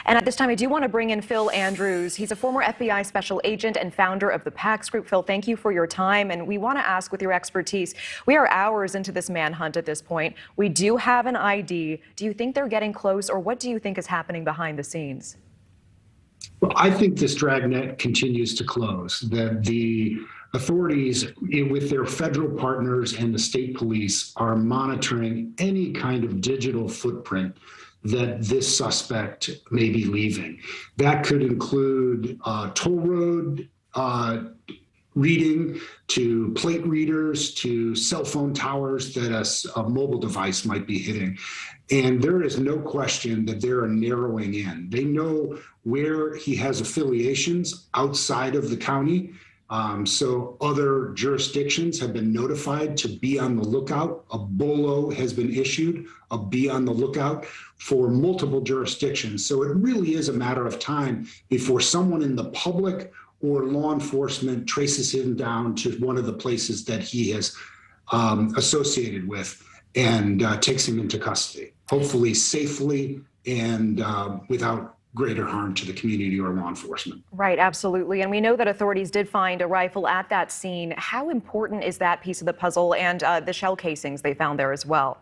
And at this time, I do want to bring in Phil Andrews. He's a former FBI special agent and founder of the PAX Group. Phil, thank you for your time. And we want to ask, with your expertise, we are hours into this manhunt at this point. We do have an ID. Do you think they're getting close, or what do you think is happening behind the scenes? Well, I think this dragnet continues to close, that the authorities, with their federal partners and the state police, are monitoring any kind of digital footprint that this suspect may be leaving. That could include toll road reading, to plate readers, to cell phone towers that a mobile device might be hitting. And there is no question that they are narrowing in. They know where he has affiliations outside of the county. So other jurisdictions have been notified to be on the lookout. A BOLO has been issued, a be on the lookout, for multiple jurisdictions. So it really is a matter of time before someone in the public or law enforcement traces him down to one of the places that he has associated with and takes him into custody, hopefully safely and without greater harm to the community or law enforcement. Right, absolutely. And we know that authorities did find a rifle at that scene. How important is that piece of the puzzle, and the shell casings they found there as well?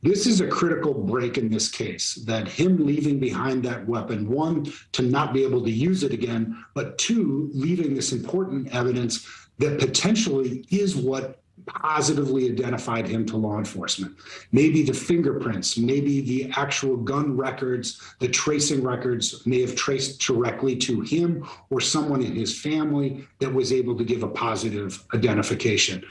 This is a critical break in this case, that him leaving behind that weapon, one, to not be able to use it again, but two, leaving this important evidence that potentially is what positively identified him to law enforcement. Maybe the fingerprints, maybe the actual gun records, the tracing records may have traced directly to him or someone in his family that was able to give a positive identification.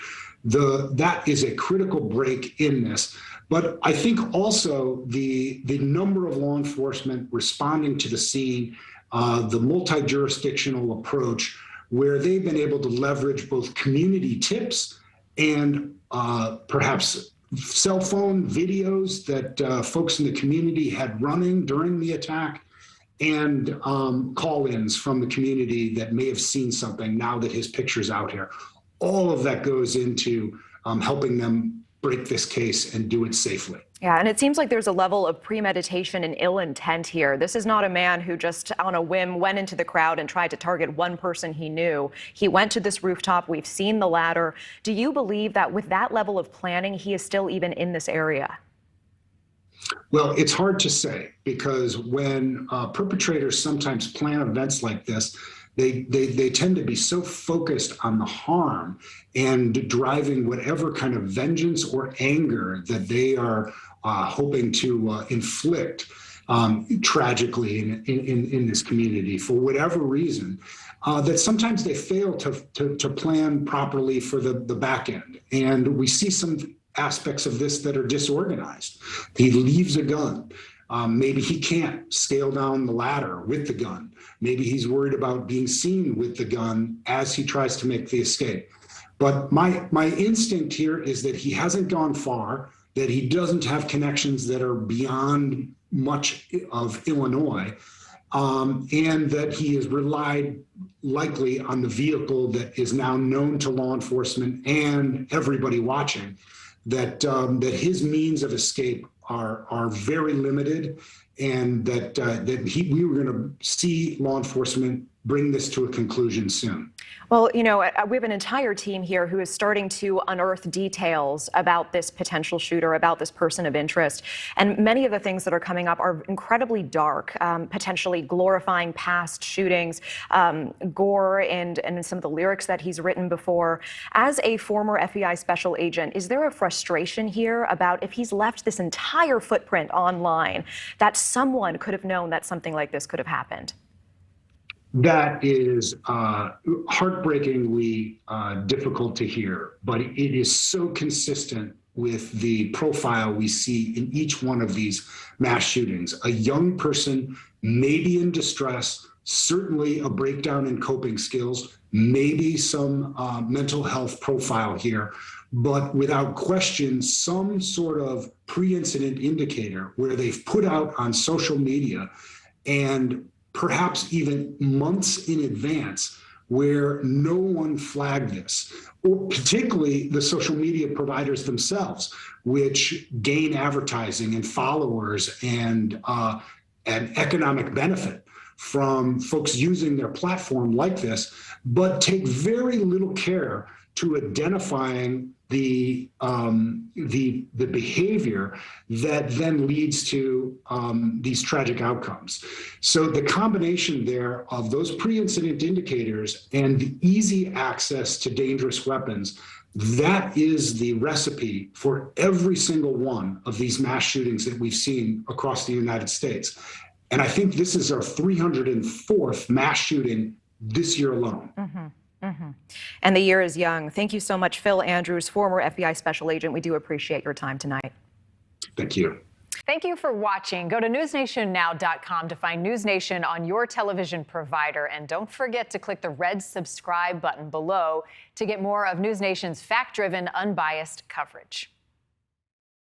That is a critical break in this. But I think also the number of law enforcement responding to the scene, the multi-jurisdictional approach, where they've been able to leverage both community tips and perhaps cell phone videos that folks in the community had running during the attack, and call-ins from the community that may have seen something now that his picture's out here. All of that goes into helping them break this case and do it safely. Yeah, and it seems like there's a level of premeditation and ill intent here. This is not a man who just on a whim went into the crowd and tried to target one person he knew. He went to this rooftop. We've seen the ladder. Do you believe that with that level of planning, he is still even in this area? Well, it's hard to say, because when perpetrators sometimes plan events like this, they tend to be so focused on the harm and driving whatever kind of vengeance or anger that they are hoping to inflict tragically in this community for whatever reason, that sometimes they fail to plan properly for the back end. And we see some aspects of this that are disorganized. He leaves a gun. Maybe he can't scale down the ladder with the gun. Maybe he's worried about being seen with the gun as he tries to make the escape. But my instinct here is that he hasn't gone far, that he doesn't have connections that are beyond much of Illinois, and that he has relied likely on the vehicle that is now known to law enforcement and everybody watching, that his means of escape are very limited, and that we were going to see law enforcement bring this to a conclusion soon. Well, you know, we have an entire team here who is starting to unearth details about this potential shooter, about this person of interest. And many of the things that are coming up are incredibly dark, potentially glorifying past shootings, gore, and some of the lyrics that he's written before. As a former FBI special agent, is there a frustration here about, if he's left this entire footprint online, that someone could have known that something like this could have happened? That is heartbreakingly difficult to hear, but it is so consistent with the profile we see in each one of these mass shootings. A young person, maybe in distress, certainly a breakdown in coping skills, maybe some mental health profile here, but without question, some sort of pre-incident indicator where they've put out on social media, and perhaps even months in advance, where no one flagged this, or particularly the social media providers themselves, which gain advertising and followers and an economic benefit from folks using their platform like this, but take very little care to identifying the behavior that then leads to these tragic outcomes. So the combination there of those pre-incident indicators and the easy access to dangerous weapons, that is the recipe for every single one of these mass shootings that we've seen across the United States. And I think this is our 304th mass shooting this year alone. And the year is young. Thank you so much, Phil Andrews, former FBI special agent. We do appreciate your time tonight. Thank you. Thank you for watching. Go to newsnationnow.com to find News Nation on your television provider. And don't forget to click the red subscribe button below to get more of News Nation's fact-driven, unbiased coverage.